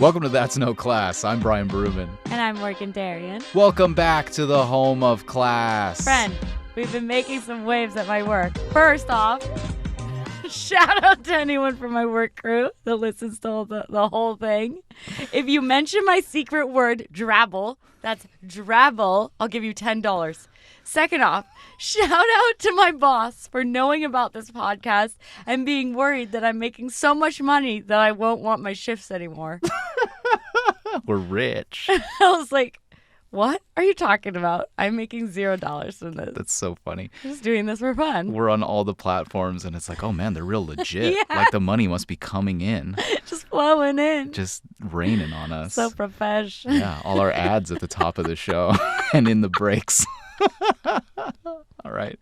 Welcome to That's No Class. I'm Brian Berumen. And I'm Morgan Darian. Welcome back to the home of class. Friend, we've been making some waves at my work. First off, shout out to anyone from my work crew that listens to the whole thing. If you mention my secret word, drabble, that's drabble, I'll give you $10. Second off, shout out to my boss for knowing about this podcast and being worried that I'm making so much money that I won't want my shifts anymore. We're rich. I was like, what are you talking about? I'm making $0 from this. That's so funny. Just doing this for fun. We're on all the platforms, and it's like, oh, man, they're real legit. Yeah. Like the money must be coming in. Just flowing in. Just raining on us. So profesh. Yeah, all our ads at the top of the show and in the breaks. All right.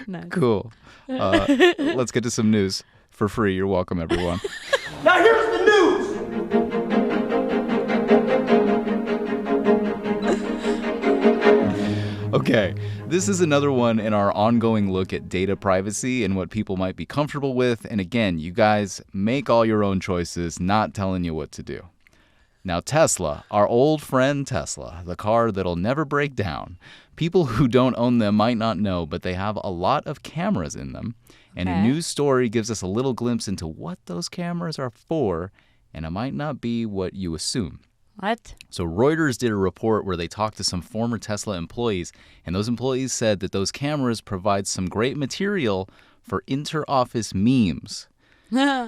Nice. Cool. Let's get to some news for free. You're welcome, everyone. Now here's the news. Okay, this is another one in our ongoing look at data privacy and what people might be comfortable with. And again, you guys make all your own choices, not telling you what to do. Now, Tesla, our old friend Tesla, the car that'll never break down. People who don't own them might not know, but they have a lot of cameras in them. And a news story gives us a little glimpse into what those cameras are for, and it might not be what you assume. What? So Reuters did a report where they talked to some former Tesla employees, and those employees said that those cameras provide some great material for inter-office memes.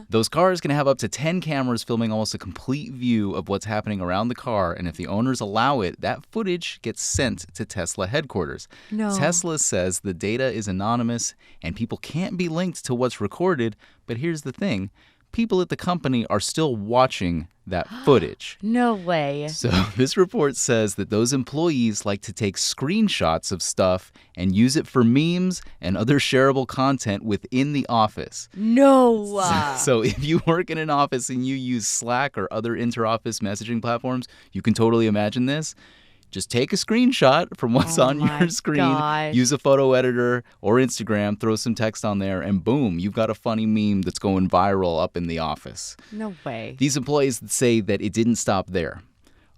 Those cars can have up to 10 cameras filming almost a complete view of what's happening around the car, and if the owners allow it, that footage gets sent to Tesla headquarters. No. Tesla says the data is anonymous and people can't be linked to what's recorded, but here's the thing. People at the company are still watching that footage. No way. So this report says that those employees like to take screenshots of stuff and use it for memes and other shareable content within the office. No. So if you work in an office and you use Slack or other inter-office messaging platforms, you can totally imagine this. Just take a screenshot from what's on your screen, gosh. use a photo editor or Instagram, throw some text on there, and boom, you've got a funny meme that's going viral up in the office. No way. These employees say that it didn't stop there.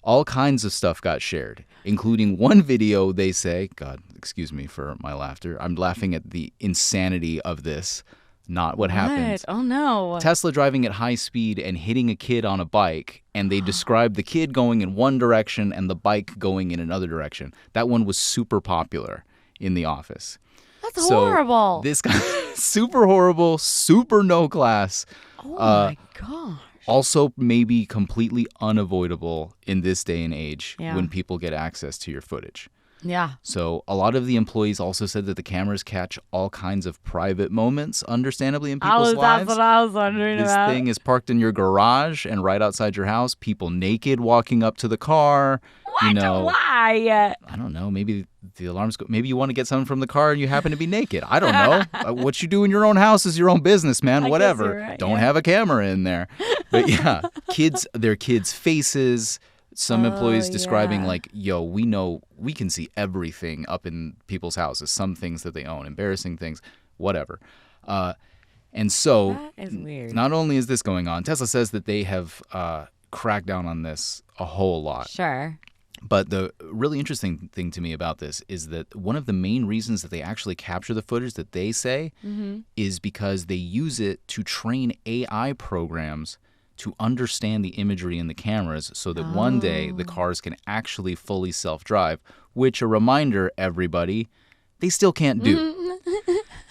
All kinds of stuff got shared, including one video they say, God, excuse me for my laughter. I'm laughing at the insanity of this, not what happened. Oh, no. Tesla driving at high speed and hitting a kid on a bike, and they described the kid going in one direction and the bike going in another direction. That one was super popular in the office. That's horrible. This guy, super horrible, super no class. Oh, my gosh. Also maybe completely unavoidable in this day and age Yeah. when people get access to your footage. Yeah. So a lot of the employees also said that the cameras catch all kinds of private moments, understandably, in people's lives. That's what I was wondering This about. thing is parked in your garage and right outside your house. People naked walking up to the car. What? You know, Why? I don't know. Maybe the alarms go. Maybe you want to get something from the car and you happen to be naked. I don't know. What you do in your own house is your own business, man. I guess Whatever. you're right, Don't yeah. have a camera in there. But yeah, their kids' faces. Some employees describing yeah. like, yo, we know we can see everything up in people's houses, some things that they own, embarrassing things, whatever. And so That is weird. not only is this going on, Tesla says that they have cracked down on this a whole lot. Sure. But the really interesting thing to me about this is that one of the main reasons that they actually capture the footage that they say is because they use it to train AI programs to understand the imagery in the cameras so that one day the cars can actually fully self-drive, which, a reminder, everybody, they still can't do.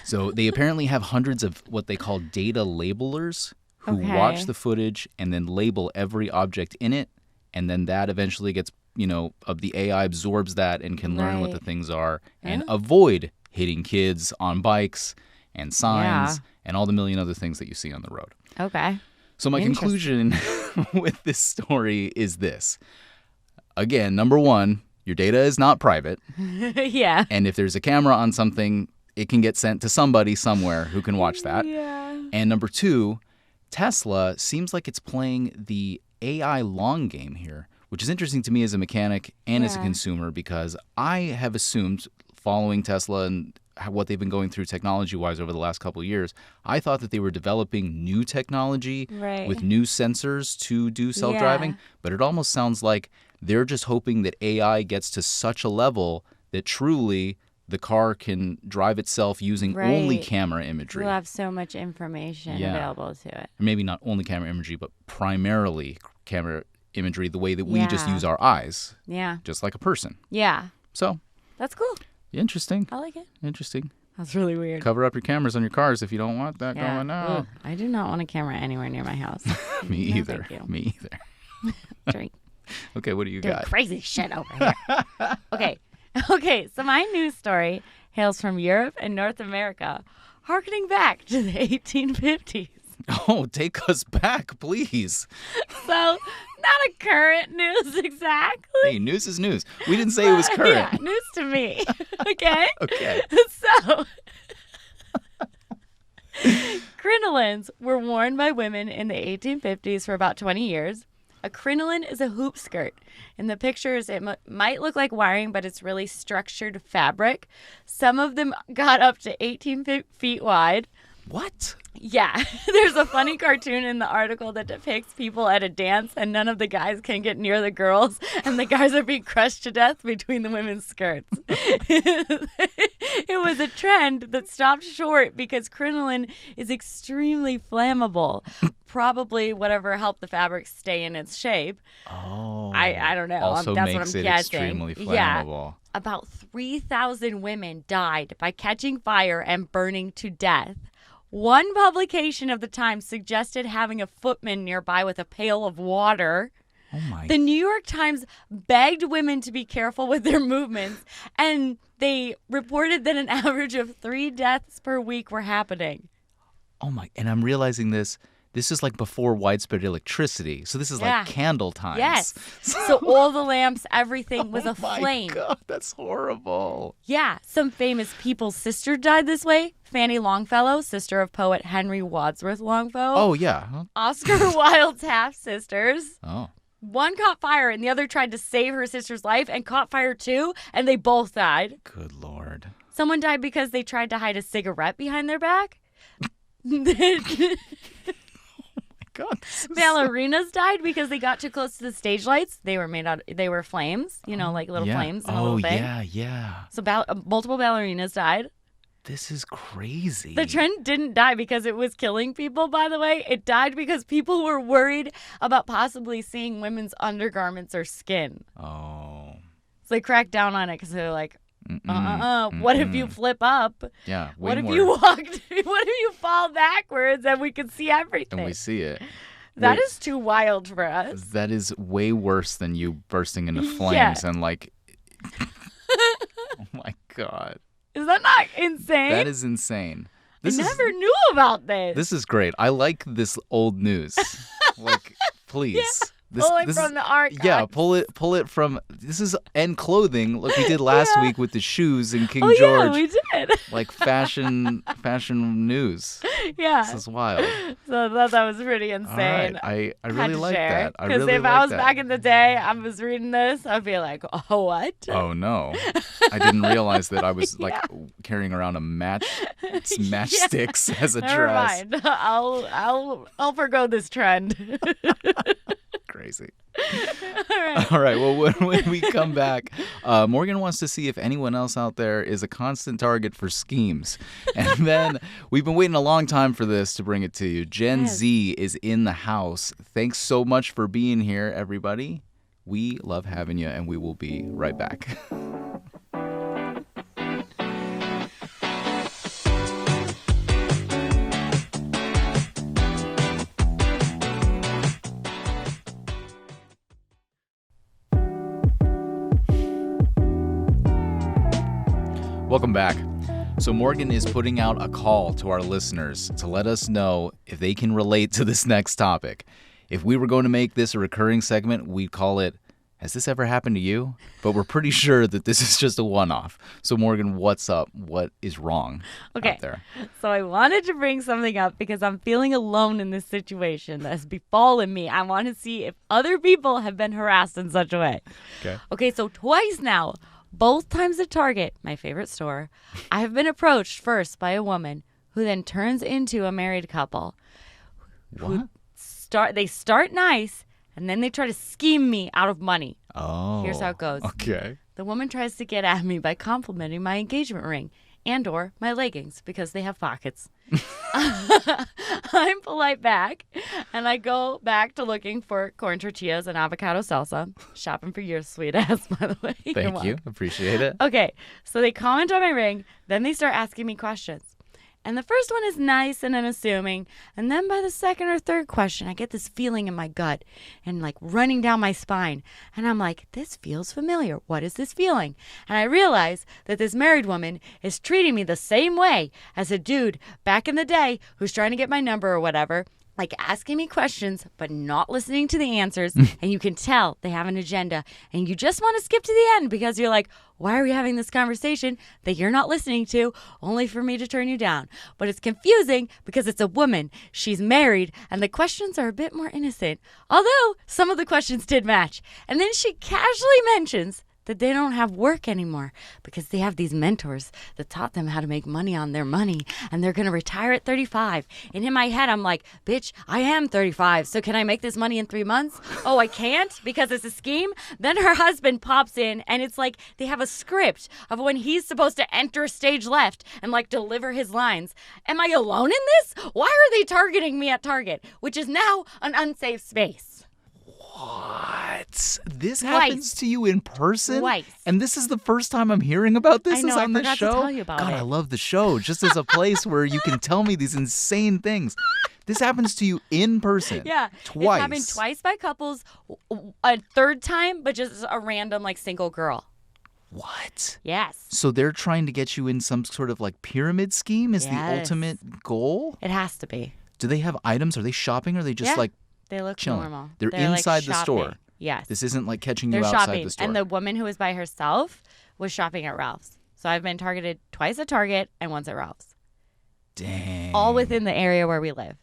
So they apparently have hundreds of what they call data labelers who watch the footage and then label every object in it, and then that eventually gets, the AI absorbs that and can learn what the Right. things are and avoid hitting kids on bikes and signs and all the million other things that you see on the road. Okay. So my Interesting. conclusion with this story is this. Again, number one, your data is not private. Yeah. And if there's a camera on something, it can get sent to somebody somewhere who can watch that. Yeah. And number two, Tesla seems like it's playing the AI long game here, which is interesting to me as a mechanic and as a Yeah. consumer because I have assumed following Tesla and what they've been going through technology-wise over the last couple of years, I thought that they were developing new technology with new sensors to do self-driving. But it almost sounds like they're just hoping that AI gets to such a level that truly the car can drive itself using only camera imagery. We'll have so much information available to it. Maybe not only camera imagery, but primarily camera imagery the way that we just use our eyes. Yeah. Just like a person. Yeah. So. That's cool. Interesting. I like it. Interesting. That's really weird. Cover up your cameras on your cars if you don't want that going on. Ugh, I do not want a camera anywhere near my house. Me either. Thank you. Me either. Drink. Okay, what do you Doing got? crazy shit over here. Okay, so my news story hails from Europe and North America, harkening back to the 1850s. Oh, take us back, please. So, not a current news exactly. Hey, news is news. We didn't say it was current. Yeah, news to me. Okay? Okay. So, crinolines were worn by women in the 1850s for about 20 years. A crinoline is a hoop skirt. In the pictures, it might look like wiring, but it's really structured fabric. Some of them got up to 18 feet wide. What? Yeah. There's a funny cartoon in the article that depicts people at a dance, and none of the guys can get near the girls, and the guys are being crushed to death between the women's skirts. It was a trend that stopped short because crinoline is extremely flammable. Probably whatever helped the fabric stay in its shape. Oh. I don't know. Also That's makes what I'm it guessing. extremely flammable. Yeah. About 3,000 women died by catching fire and burning to death. One publication of the Times suggested having a footman nearby with a pail of water. Oh my. The New York Times begged women to be careful with their movements, and they reported that an average of 3 deaths per week were happening. Oh my. And I'm realizing this is like before widespread electricity. So this is like candle times. Yes. So all the lamps, everything was aflame. Oh my God, that's horrible. Yeah. Some famous people's sister died this way. Fanny Longfellow, sister of poet Henry Wadsworth Longfellow. Oh, yeah. Oscar Wilde's half-sisters. Oh. One caught fire and the other tried to save her sister's life and caught fire too, and they both died. Good Lord. Someone died because they tried to hide a cigarette behind their back. God, Ballerinas died because they got too close to the stage lights. They were flames, like little flames in a little thing. Yeah. So multiple ballerinas died. This is crazy. The trend didn't die because it was killing people, by the way. It died because people were worried about possibly seeing women's undergarments or skin. Oh. So they cracked down on it because they're like, what if you flip up? Yeah. What if you what if you fall backwards and we can see everything? And we see it. That is too wild for us. That is way worse than you bursting into flames and like. Oh my God. Is that not insane? That is insane. I never knew about this. This is great. I like this old news. Like, please. Yeah. Pull it from the archives. Yeah, pull it from. This is and clothing, like we did last week with the shoes and King George. Yeah, we did. Like fashion news. Yeah. This is wild. So I thought that was pretty insane. All right. I really like that. Because if I was back in the day, I was reading this, I'd be like, oh, what? Oh, no. I didn't realize that I was carrying around a matchsticks as a Never dress. Mind. I'll forgo this trend. Crazy. All right. Well, when we come back, Morgan wants to see if anyone else out there is a constant target for schemes. And then we've been waiting a long time for this to bring it to you. Gen Z is in the house. Thanks so much for being here, everybody. We love having you, and we will be right back. Welcome back. So Morgan is putting out a call to our listeners to let us know if they can relate to this next topic. If we were going to make this a recurring segment, we'd call it, Has This Ever Happened to You? But we're pretty sure that this is just a one-off. So Morgan, what's up? What is wrong out there? So I wanted to bring something up because I'm feeling alone in this situation that has befallen me. I want to see if other people have been harassed in such a way. Okay. Okay, so twice now, Both times at Target, my favorite store, I have been approached first by a woman who then turns into a married couple. What? They start nice, and then they try to scheme me out of money. Oh. Here's how it goes. Okay. The woman tries to get at me by complimenting my engagement ring and or my leggings because they have pockets. I'm polite back, and I go back to looking for corn tortillas and avocado salsa. Shopping for your sweet ass, by the way. Thank you. Appreciate it. Okay, so they comment on my ring, then they start asking me questions. And the first one is nice and unassuming. And then by the second or third question, I get this feeling in my gut and like running down my spine. And I'm like, this feels familiar. What is this feeling? And I realize that this married woman is treating me the same way as a dude back in the day who's trying to get my number or whatever. Like asking me questions, but not listening to the answers. And you can tell they have an agenda. And you just want to skip to the end because you're like, why are we having this conversation that you're not listening to, only for me to turn you down? But it's confusing because it's a woman. She's married, and the questions are a bit more innocent. Although some of the questions did match. And then she casually mentions that they don't have work anymore because they have these mentors that taught them how to make money on their money, and they're going to retire at 35. And in my head, I'm like, bitch, I am 35, so can I make this money in 3 months? Oh, I can't because it's a scheme? Then her husband pops in, and it's like they have a script of when he's supposed to enter stage left and like deliver his lines. Am I alone in this? Why are they targeting me at Target, which is now an unsafe space? What? This happens to you in person? Twice. And this is the first time I'm hearing about this I know, is I on this forgot to show? tell you about God, it. I love the show just as a place where you can tell me these insane things. This happens to you in person. Yeah. Twice. It's happened twice by couples, a third time, but just a random like single girl. What? Yes. So they're trying to get you in some sort of like pyramid scheme is the Yes. ultimate goal? It has to be. Do they have items? Are they shopping or are they just Yeah. like They look chilling? normal. They're like, inside the store. shopping. Yes. This isn't like catching They're you outside shopping. the store. And the woman who was by herself was shopping at Ralph's. So I've been targeted twice at Target and once at Ralph's. Dang. All within the area where we live.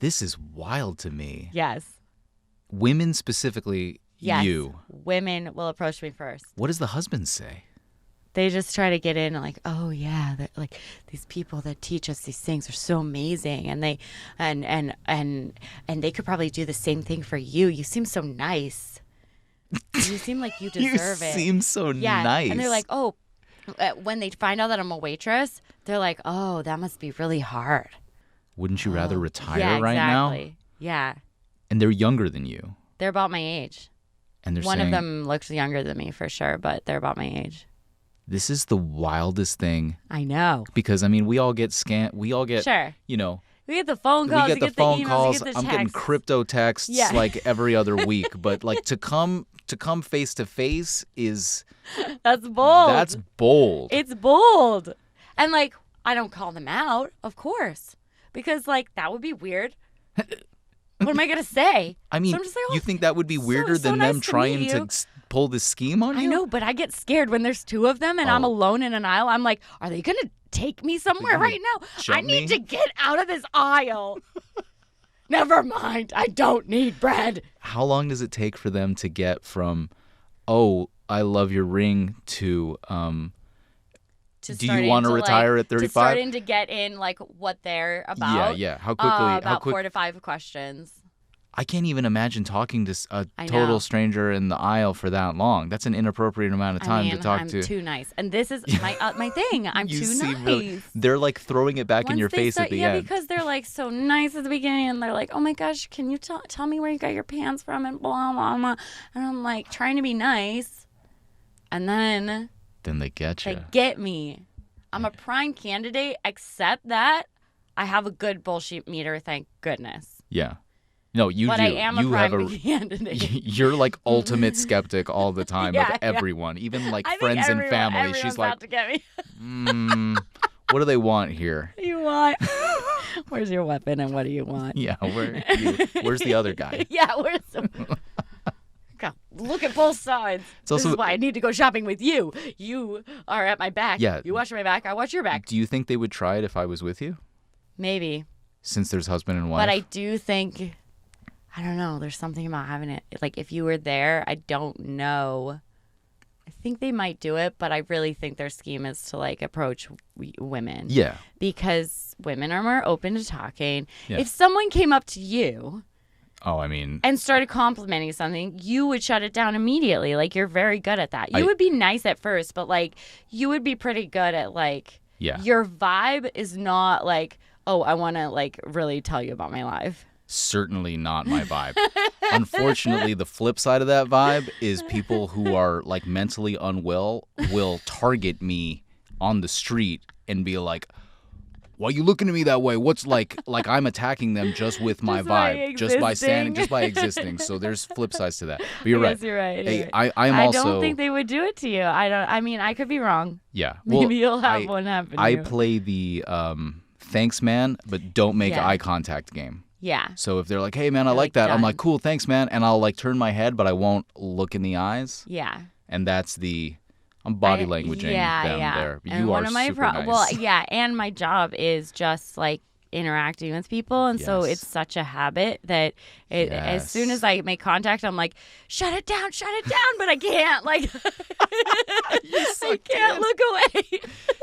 This is wild to me. Yes. Women specifically, Yes. you. Women will approach me first. What does the husband say? They just try to get in like, oh yeah, they're like these people that teach us these things are so amazing, and they and they could probably do the same thing for you. You seem so nice. You seem like you deserve you it. seem so Yeah, nice. and they're like, oh, when they find out that I'm a waitress, they're like, oh, that must be really hard. Wouldn't you rather retire yeah, right now? exactly. Yeah, And they're younger than you. they're about my age. And they're One saying, of them looks younger than me for sure, but they're about my age. this is the wildest thing. I know. Because, I mean, we all get scanned. We all get, Sure. you know, We get the phone calls, we get the you phone emails, calls. you get the I'm getting texts. crypto texts Yeah. like every other week. But like to come face to face is That's bold. that's bold. It's bold. And like, I don't call them out, of course, because like that would be weird. What am I gonna say? I mean, So I'm just like, oh, you think that would be weirder so than nice them to trying meet to you. pull this scheme on you? I know, but I get scared when there's two of them and I'm Oh. alone in an aisle. I'm like, are they gonna take me somewhere gonna right now? I jump need me? to get out of this aisle. Never mind. I don't need bread. How long does it take for them to get from, oh, I love your ring to, To Do you start wanna into, retire like, at 35? To starting to get in like what they're about. yeah. How quickly? About how quick? 4 to 5 questions. I can't even imagine talking to a I total know. stranger in the aisle for that long. That's an inappropriate amount of time I mean, to talk I'm to. too nice, and this is my thing. I'm you too seem nice. really. They're like throwing it back in Once your they face start- at the yeah, end. because they're like so nice at the beginning, and they're like, "Oh my gosh, can you tell me where you got your pants from?" and blah blah blah. And I'm like trying to be nice, and then Then they get you. they get me. I'm a prime candidate, except that I have a good bullshit meter, thank goodness. Yeah. No, you But do. I am you a have prime a. candidate. You're like ultimate skeptic all the time Yeah, of yeah. everyone, even like I think friends and family. everyone's She's like, out to get me. what do they want here? You want? Where's your weapon and what do you want? Yeah, where's the other guy? Yeah, where's the... God, look at both sides. It's This also- is why I need to go shopping with you. You are at my back. Yeah. You watch my back. I watch your back. Do you think they would try it if I was with you? Maybe. Since there's husband and wife. But I do think, I don't know, there's something about having it. Like, if you were there, I don't know. I think they might do it, but I really think their scheme is to like approach women. Yeah. Because women are more open to talking. Yeah. If someone came up to you Oh, I mean, and started complimenting something, you would shut it down immediately. Like, you're very good at that. You I- would be nice at first, but like, you would be pretty good at like, yeah. your vibe is not like, oh, I want to like really tell you about my life. Certainly not my vibe. Unfortunately, the flip side of that vibe is people who are like mentally unwell will target me on the street and be like, why are you looking at me that way? What's like I'm attacking them just with my Just by vibe, just by standing, existing. just by existing. So there's flip sides to that. But you're right. Yes, you're right. Hey, You're right. I'm I also don't think they would do it to you. I mean, I could be wrong. yeah. Maybe Well, you'll have one happen to I you. play the thanks man, but don't make Yeah. eye contact game. Yeah. So if they're like, hey man, I You're like like, that, I'm done. like, cool, thanks man, and I'll like turn my head, but I won't look in the eyes, Yeah. and that's I'm body I- languaging yeah, them yeah. there. And You one are of my super nice. well, yeah, and my job is just like interacting with people, and so Yes. it's such a habit that as soon Yes. as I make contact, I'm like, shut it down, but I can't. Like, I can't look away.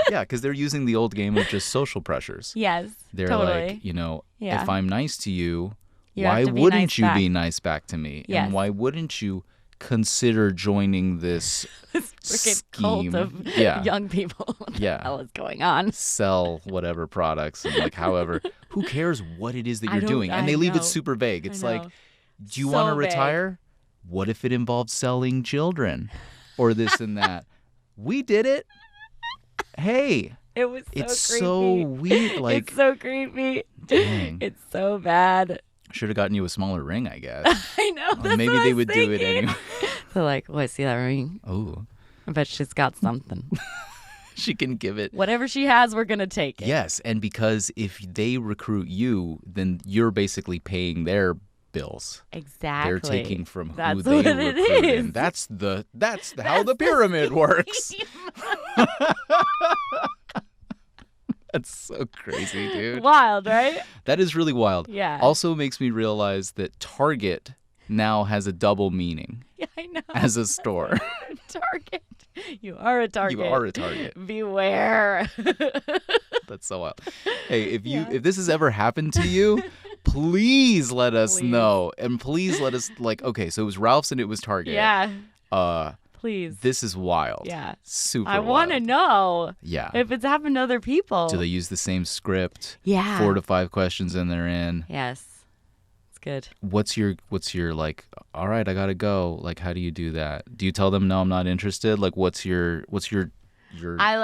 Yeah, because they're using the old game of just social pressures. Yes, They're totally. like, you know, Yeah. if I'm nice to you, You why have to be wouldn't nice you back. be nice back to me? Yes. And why wouldn't you consider joining this Freaking cult scheme? of Yeah. young people. What Yeah. the hell is going on? Sell whatever products and like however who cares what it is that I you're don't- doing, and I they leave know. it super vague. It's like, know. do you So want to vague. retire? What if it involves selling children or this and that? We did it. Hey, It was so it's creepy. so weird. Like, it's so creepy. dang. It's so bad. Should have gotten you a smaller ring, I guess. I know. Or That's maybe what I they was would do it thinking. anyway. They're like, oh, I see that ring. Oh, I bet she's got something. she can give it. Whatever she has, we're going to take it. Yes, and because if they recruit you, then you're basically paying their bills. Exactly. They're taking from who That's they what it recruit, is. and that's how the pyramid works. That's so crazy, dude. Wild, right? That is really wild. Yeah. Also makes me realize that Target now has a double meaning Yeah, I know. as a store. Target. You are a target. You are a Target. Beware. That's so wild. Hey, if this has ever happened to you, please let us Please. know. And please let us okay, so it was Ralph's and it was Target. Yeah. Uh Please. this is wild. Yeah. Super I want to wild. know Yeah. if it's happened to other people. Do they use the same script? Yeah. 4 to 5 questions and they're in. Yes. It's good. What's your like, all right, I got to go. Like, how do you do that? Do you tell them no, I'm not interested? Like what's your I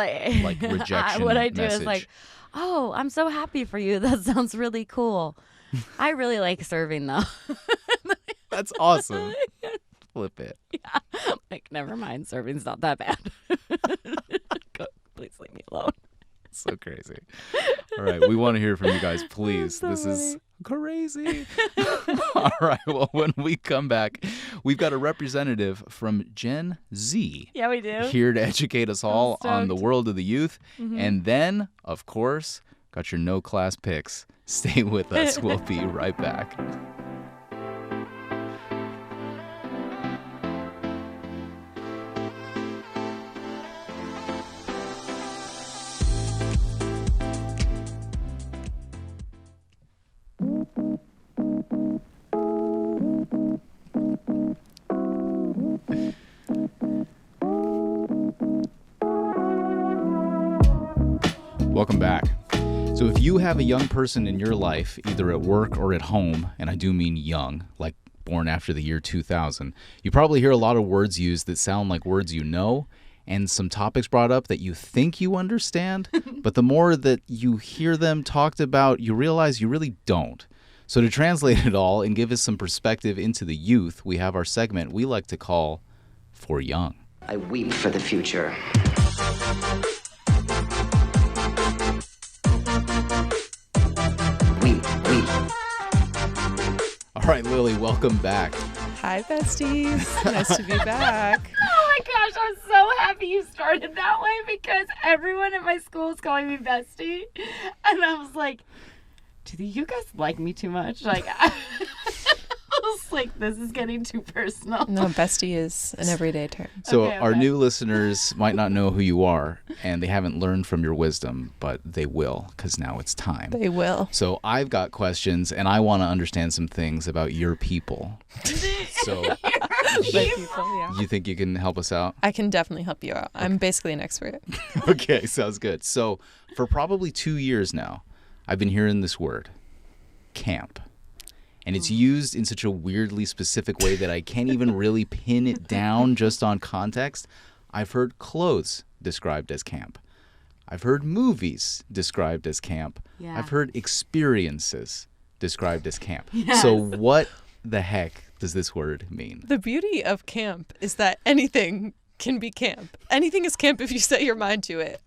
like rejection what I do is message? like, oh, I'm so happy for you. That sounds really cool. I really like serving though. That's awesome. Flip it. Like, never mind, serving's not that bad. Go, please leave me alone. So crazy. All right, we want to hear from you guys, please. so This is crazy. All right, well, when we come back, we've got a representative from Gen Z Yeah, we do. here to educate us all on the stoked. world of the youth. And then, of course, got your no class picks. Stay with us. We'll be right back. Welcome back. So if you have a young person in your life, either at work or at home, and I do mean young, like born after the year 2000, you probably hear a lot of words used that sound like words you know, and some topics brought up that you think you understand, but the more that you hear them talked about, you realize you really don't. So to translate it all and give us some perspective into the youth, we have our segment we like to call For Young. I weep for the future. Weep. All right, Lily, welcome back. Hi, besties. Nice to be back. Oh my gosh, I'm so happy you started that way because everyone at my school is calling me bestie. And I was like, do you guys like me too much? Like, feels like this is getting too personal. No, bestie is an everyday term. So Okay, our okay. new listeners might not know who you are, and they haven't learned from your wisdom, but they will, because now it's time. They will. So I've got questions, and I want to understand some things about your people. So Yeah. you think you can help us out? I can definitely help you out. I'm basically an expert. Okay, sounds good. So for probably 2 years now, I've been hearing this word, camp. And it's used in such a weirdly specific way that I can't even really pin it down just on context. I've heard clothes described as camp. I've heard movies described as camp. Yeah. I've heard experiences described as camp. Yes. So what the heck does this word mean? The beauty of camp is that anything can be camp. Anything is camp if you set your mind to it.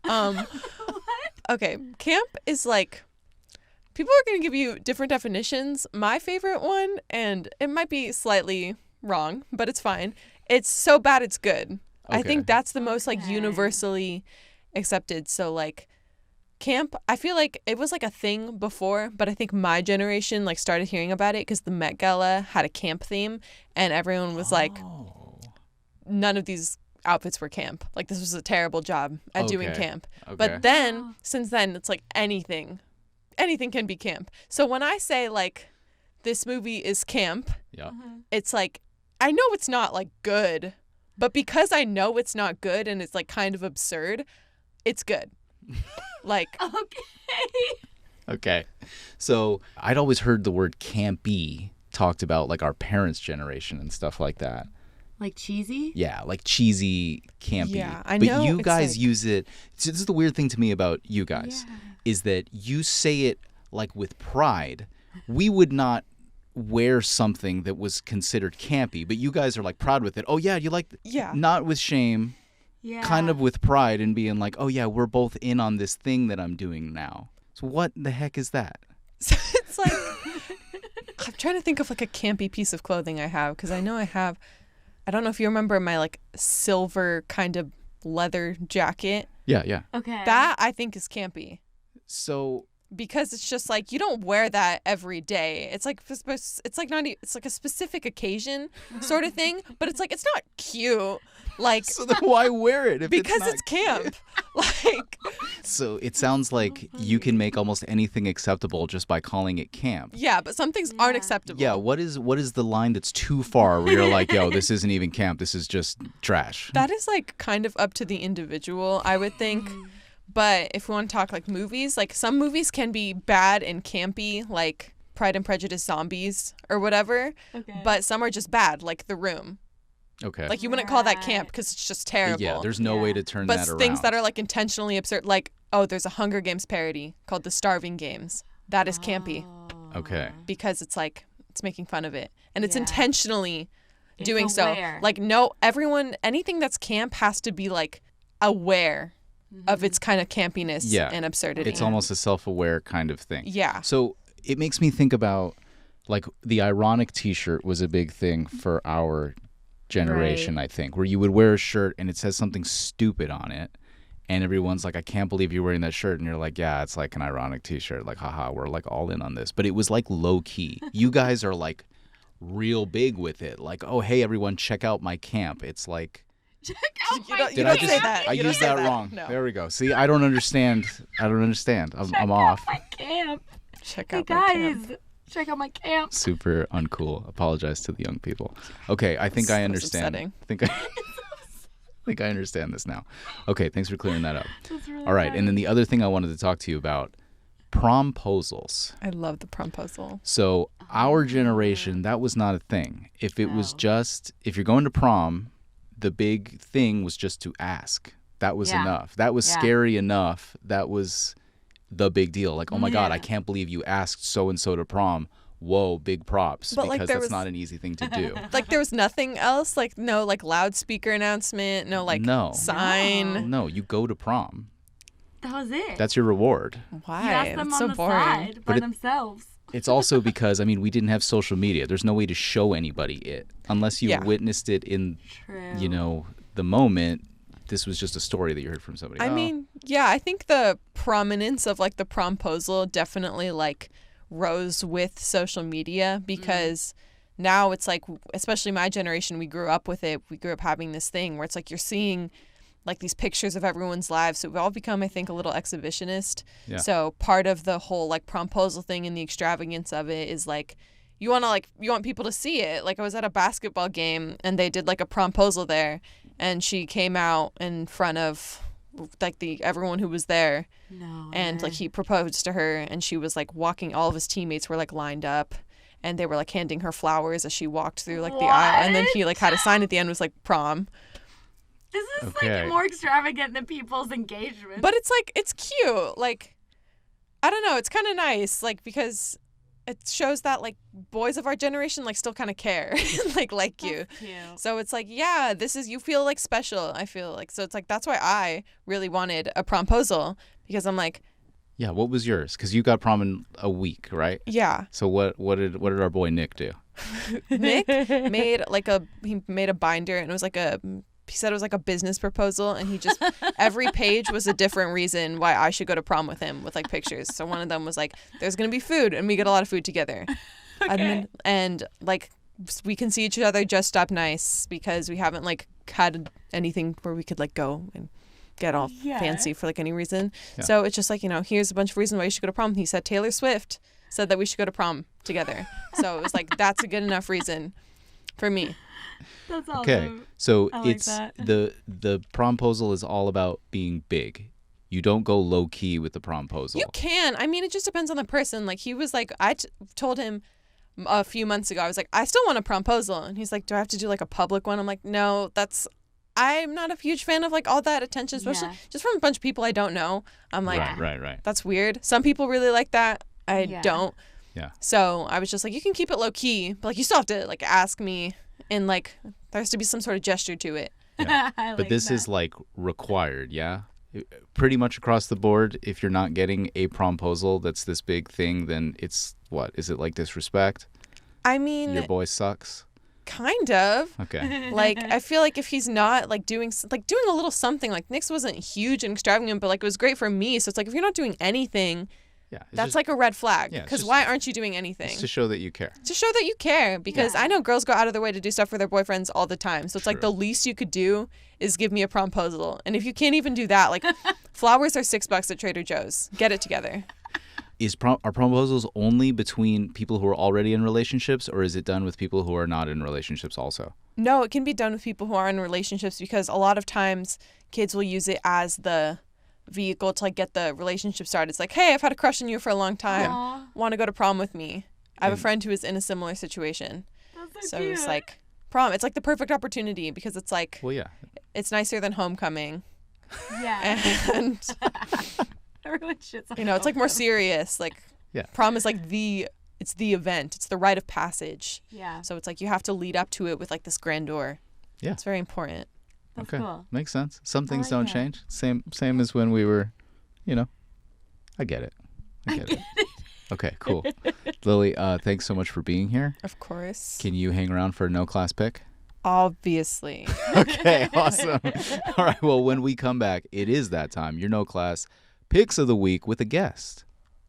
Okay, camp is like, people are going to give you different definitions. My favorite one, and it might be slightly wrong, but it's fine. It's so bad it's good. I Okay. think that's the most like universally accepted. So like camp, I feel like it was like a thing before, but I think my generation like started hearing about it because the Met Gala had a camp theme, and everyone was like, none of these outfits were camp. Like this was a terrible job at doing Okay. camp. Okay. But then since then it's like anything can be camp. So when I say like this movie is camp, Yeah. it's like I know it's not like good, but because I know it's not good and it's like kind of absurd, it's good. Like Okay. Okay. So I'd always heard the word campy talked about like our parents' generation and stuff like that. Like cheesy? Yeah, like cheesy, campy. Yeah, I but know you it's guys like- use it. So this is the weird thing to me about you guys is that you say it like with pride. We would not wear something that was considered campy, but you guys are like proud with it. Oh yeah, you like Yeah. not with shame, Yeah. kind of with pride and being like, "Oh yeah, we're both in on this thing that I'm doing now." So what the heck is that? so it's like I'm trying to think of like a campy piece of clothing I have because I know I don't know if you remember my like silver kind of leather jacket. Yeah, yeah. Okay. That I think is campy. So Because it's just like you don't wear that every day. It's like it's like not it's like a specific occasion sort of thing, but it's like it's not cute. Like so then why wear it if because it's it's camp. Like So it sounds like you can make almost anything acceptable just by calling it camp. yeah, but some things aren't acceptable. Yeah, what is the line that's too far where you're like, yo, this isn't even camp, this is just trash? That is like kind of up to the individual, I would think. But if we want to talk like movies, like some movies can be bad and campy, like Pride and Prejudice Zombies or whatever. Okay. But some are just bad, like The Room. Okay. Like you wouldn't call that camp because it's just terrible. Yeah, there's no way to turn but that around. things that are like intentionally absurd, like oh, there's a Hunger Games parody called The Starving Games. That is campy Okay. because it's like it's making fun of it and it's Yeah. intentionally doing aware. so. Like no, anything that's camp has to be like aware of its kind of campiness Yeah. and absurdity. It's almost a self-aware kind of thing. Yeah. So it makes me think about like the ironic t-shirt was a big thing for our generation, I think, where you would wear a shirt and it says something stupid on it and everyone's like, I can't believe you're wearing that shirt, and you're like, yeah, it's like an ironic t-shirt, like haha, we're like all in on this. But it was like low key. You guys are like real big with it, like, oh hey everyone, check out my camp. It's like, You did don't I just say that. I You don't used say that wrong. No. There we go. See, I don't understand. I'm off. My camp. Check Hey out my camp. guys, check out my camp. Super uncool. Apologize to the young people. Okay, I think I That's understand. upsetting. I think I understand this now. Okay, thanks for clearing that up. That's really All right, and then the other thing I wanted to talk to you about, promposals. I love the promposal. So our generation, that was not a thing. If it was just, if you're going to prom, the big thing was just to ask. That was Yeah. enough. That was Yeah. scary enough. That was the big deal. Like, oh my God, I Yeah. can't believe you asked so-and-so to prom. Whoa, big props. But, like, because there that's was- not an easy thing to do. Like there was nothing else, like no like loudspeaker announcement, no like No. sign. No, you go to prom. That was it. That's your reward. Why? You asked them That's on so the boring. side by But it- themselves. It's also because, I mean, we didn't have social media. There's no way to show anybody it. Unless you Yeah. witnessed it in, True. you know, the moment. This was just a story that you heard from somebody. I Oh. mean, yeah, I think the prominence of like the promposal definitely like rose with social media because now it's like, especially my generation, we grew up with it. We grew up having this thing where it's like you're seeing like these pictures of everyone's lives. So we've all become, I think, a little exhibitionist. Yeah. So part of the whole like promposal thing and the extravagance of it is like you want people to see it. Like I was at a basketball game and they did like a promposal there, and she came out in front of like everyone who was there. No. And like he proposed to her, and she was like walking, all of his teammates were like lined up, and they were like handing her flowers as she walked through like the aisle, and then he like had a sign at the end was like prom. This is Okay. like more extravagant than people's engagement. But it's like, it's cute. Like, I don't know, it's kind of nice, like, because it shows that like boys of our generation like still kind of care like you. cute. So it's like, yeah, this is, you feel like special, I feel like. So it's like, that's why I really wanted a promposal, because I'm like, Yeah, what was yours? Because you got prom in a week, right? yeah. So what did our boy Nick do? Nick made a binder, and it was like he said it was like a business proposal, and he just every page was a different reason why I should go to prom with him, with like pictures. So one of them was like, there's gonna be food, and we get a lot of food together. And like we can see each other dressed up nice, because we haven't like had anything where we could like go and get all fancy for like any reason. Yeah. So it's just like, here's a bunch of reasons why you should go to prom. He said Taylor Swift said that we should go to prom together. So it was like, that's a good enough reason for me. That's awesome. Okay, so I like it's that. the promposal is all about being big. You don't go low key with the promposal. You can. I mean, it just depends on the person. Like he was like, I told him a few months ago, I was like, I still want a promposal. And he's like, do I have to do like a public one? I'm like, no, I'm not a huge fan of like all that attention, especially just from a bunch of people I don't know. I'm like, right. that's weird. Some people really like that. I don't. Yeah. So I was just like, you can keep it low key, but like you still have to like ask me, and like there has to be some sort of gesture to it. Yeah. I But like this that. is like required, yeah? Pretty much across the board, if you're not getting a promposal that's this big thing, then it's what? Is it like disrespect? I mean, Your boy sucks? kind of. Okay. Like I feel like if he's not like doing a little something, like Nick's wasn't huge and extravagant, but like it was great for me. So it's like if you're not doing anything, Yeah. it's that's just- like a red flag. Yeah, it's Because just- why aren't you doing anything? it's to show that you care. To show that you care, because I know girls go out of their way to do stuff for their boyfriends all the time. So it's like True. the least you could do is give me a promposal. And if you can't even do that, like flowers are $6 at Trader Joe's. Get it together. Are promposals only between people who are already in relationships, or is it done with people who are not in relationships also? No, it can be done with people who are in relationships, because a lot of times kids will use it as the vehicle to like get the relationship started. It's like, hey, I've had a crush on you for a long time. Want to go to prom with me? I have a friend who is in a similar situation. That's So it's like prom. It's like the perfect opportunity, because it's like Well, yeah. it's nicer than homecoming. Yeah. And Everyone shits on it's like more serious. Like Yeah. prom is like it's the event. It's the rite of passage. Yeah. So it's like you have to lead up to it with like this grandeur. Yeah. It's very important. That's Okay. cool. Makes sense. Some things like don't that. change. Same as when we were, I get it. I get it. Okay, cool. Lily, thanks so much for being here. Of course. Can you hang around for a no class pick? Obviously. Okay, awesome. All right, well, when we come back, it is that time. Your no class picks of the week with a guest.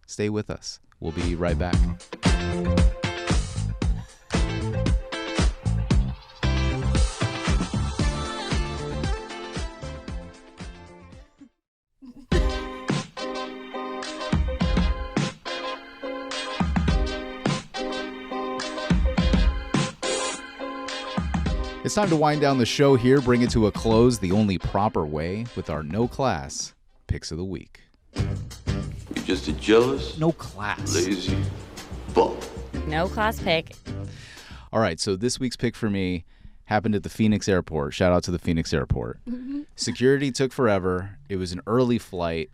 Stay with us. We'll be right back. It's time to wind down the show here, bring it to a close the only proper way with our no class picks of the week. You're just a jealous, No class. lazy bum. No class pick. All right, so this week's pick for me happened at the Phoenix airport. Shout out to the Phoenix airport. Security took forever. It was an early flight.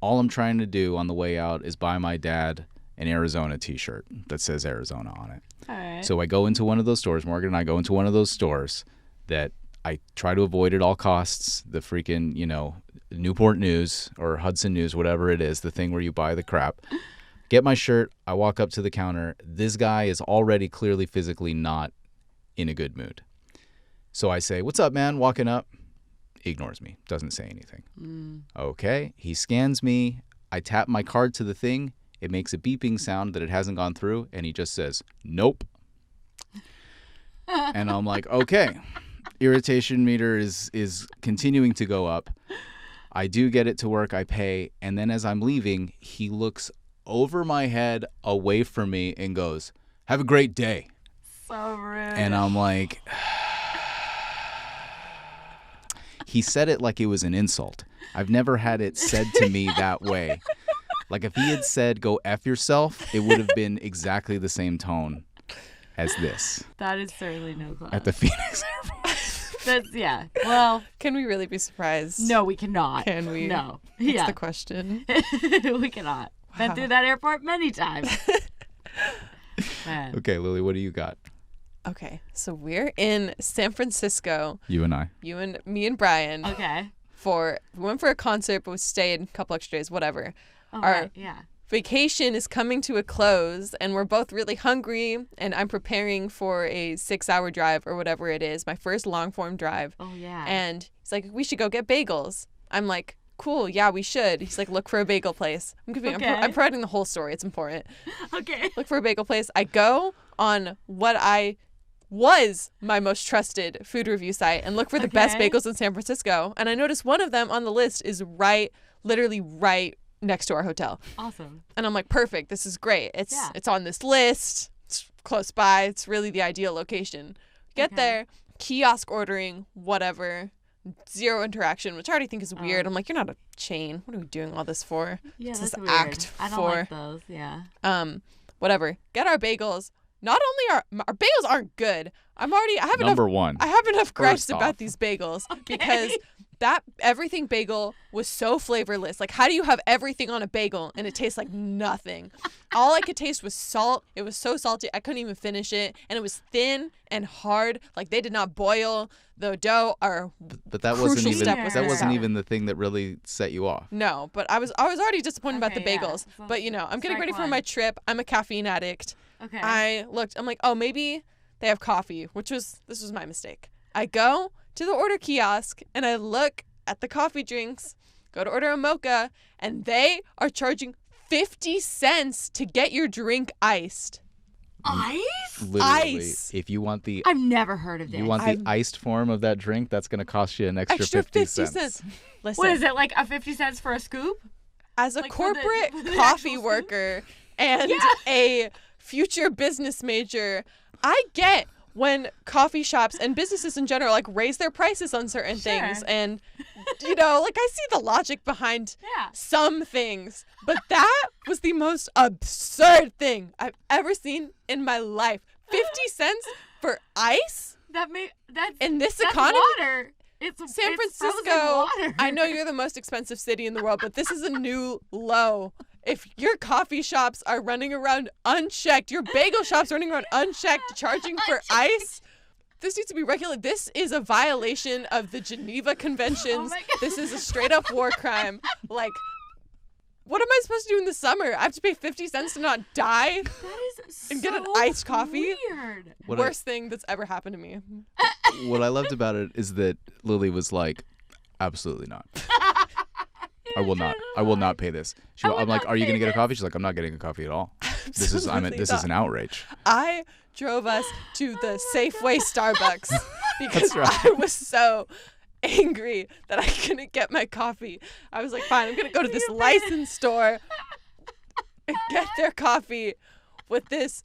All I'm trying to do on the way out is buy my dad an Arizona t-shirt that says Arizona on it. All right. So I go into one of those stores. Morgan and I go into one of those stores that I try to avoid at all costs. The freaking, Newport News or Hudson News, whatever it is, the thing where you buy the crap. Get my shirt. I walk up to the counter. This guy is already clearly physically not in a good mood. So I say, "What's up, man?" Walking up. Ignores me. Doesn't say anything. Okay. He scans me. I tap my card to the thing. It makes a beeping sound that it hasn't gone through, and he just says, "Nope." And I'm like, okay, irritation meter is continuing to go up. I do get it to work. I pay. And then as I'm leaving, he looks over my head away from me and goes, have a great day. So rude. And I'm like, he said it like it was an insult. I've never had it said to me that way. Like if he had said, go F yourself, it would have been exactly the same tone as this That is certainly no class. at the Phoenix Airport. That's, yeah. Well, Can we really be surprised? no, we cannot. Can we? No. That's Yeah. the question. We cannot. Been through that airport many times. Man. Okay, Lily, what do you got? Okay, so we're in San Francisco. You and I. You and me and Brian Okay. we went for a concert, but we stayed a couple extra days, whatever. All Our right. Yeah. vacation is coming to a close, and we're both really hungry, and I'm preparing for a 6-hour drive or whatever it is, my first long form drive. Oh, yeah. And he's like, we should go get bagels. I'm like, cool, yeah, we should. He's like, look for a bagel place. I'm providing the whole story. It's important. Okay. Look for a bagel place. I go on what I was my most trusted food review site and look for the best Okay. bagels in San Francisco. And I noticed one of them on the list is literally right next to our hotel. Awesome. And I'm like, perfect. This is great. It's Yeah. it's on this list. It's close by. It's really the ideal location. Get Okay. there, kiosk ordering, whatever. Zero interaction, which I already think is weird. I'm like, you're not a chain. What are we doing all this for? Yeah, What's that's this weird. act I don't for? like those. Yeah. Whatever. Get our bagels. Not only our bagels aren't good. I have Number one. I have enough gripes First about off. these bagels because that everything bagel was so flavorless. Like, how do you have everything on a bagel and it tastes like nothing? All I could taste was salt. It was so salty I couldn't even finish it, and it was thin and hard. Like, they did not boil the dough or But that wasn't crucial even step was that wasn't sour. even the thing that really set you off. no. But I was already disappointed about the Okay, yeah. bagels. So But I'm getting strike ready for one. my trip. I'm a caffeine addict. Okay. I'm like, oh, maybe they have coffee, this was my mistake. I go to the order kiosk and I look at the coffee drinks, go to order a mocha, and they are charging 50 cents to get your drink iced. Ice? Literally, Ice. if you want the I've never heard of this. you want the iced form of that drink, that's going to cost you an extra 50 cents. Listen, What is it, like a 50 cents for a scoop? as a like for the- corporate for the coffee actual worker and a future business major, I get when coffee shops and businesses in general like raise their prices on certain things, and like I see the logic behind Yeah. some things, but that was the most absurd thing I've ever seen in my life. 50 cents for ice That's in this that's economy? water. It's San it's frozen Francisco, water. I know you're the most expensive city in the world, but this is a new low. If your coffee shops are running around unchecked, your bagel shops running around unchecked, charging for ice, this needs to be regulated. This is a violation of the Geneva Conventions. my God. This is a straight up war crime. Like, what am I supposed to do in the summer? I have to pay 50 cents to not die? That is and get an so iced coffee? Weird. Worst thing that's ever happened to me. What I loved about it is that Lily was like, absolutely not. I will not. I will not pay this. I will I'm like, not are you pay going to get a this. coffee? She's like, I'm not getting a coffee at all. This is Absolutely this is not. an outrage. I drove us to the Safeway Starbucks because That's right. I was so angry that I couldn't get my coffee. I was like, fine, I'm going to go to this licensed store and get their coffee with this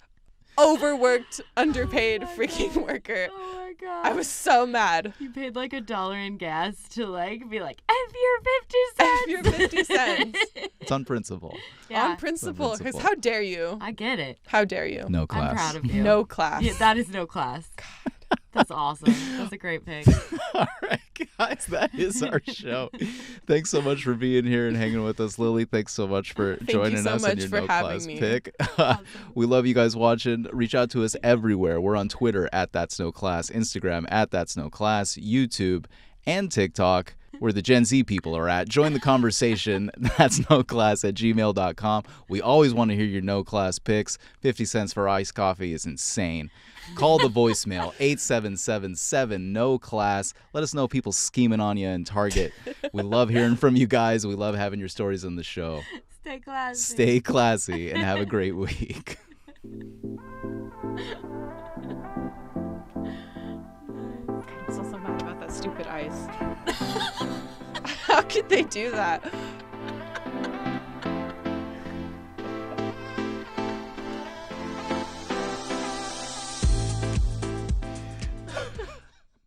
overworked, underpaid freaking worker. Oh my god. I was so mad. You paid like $1 in gas to like be like, F your 50 cents. F your 50 cents. It's on principle. Yeah. On principle, because principle. how dare you? I get it. How dare you? No class. I'm proud of you. No class. Yeah, that is no class. That's awesome. That's a great pick. All right, guys, that is our show. Thanks so much for being here and hanging with us, Lily. Thanks so much for you joining so us much in your for No having Class me. pick. We love you guys watching. Reach out to us everywhere. We're on Twitter at That's No Class, Instagram at That's No Class, YouTube, and TikTok, where the Gen Z people are at. Join the conversation. That's noclass at gmail.com. We always want to hear your no class picks. 50 cents for iced coffee is insane. Call the voicemail 8777 no class. Let us know people scheming on you in Target. We love hearing from you guys. We love having your stories on the show. Stay classy. Stay classy and have a great week. How could they do that?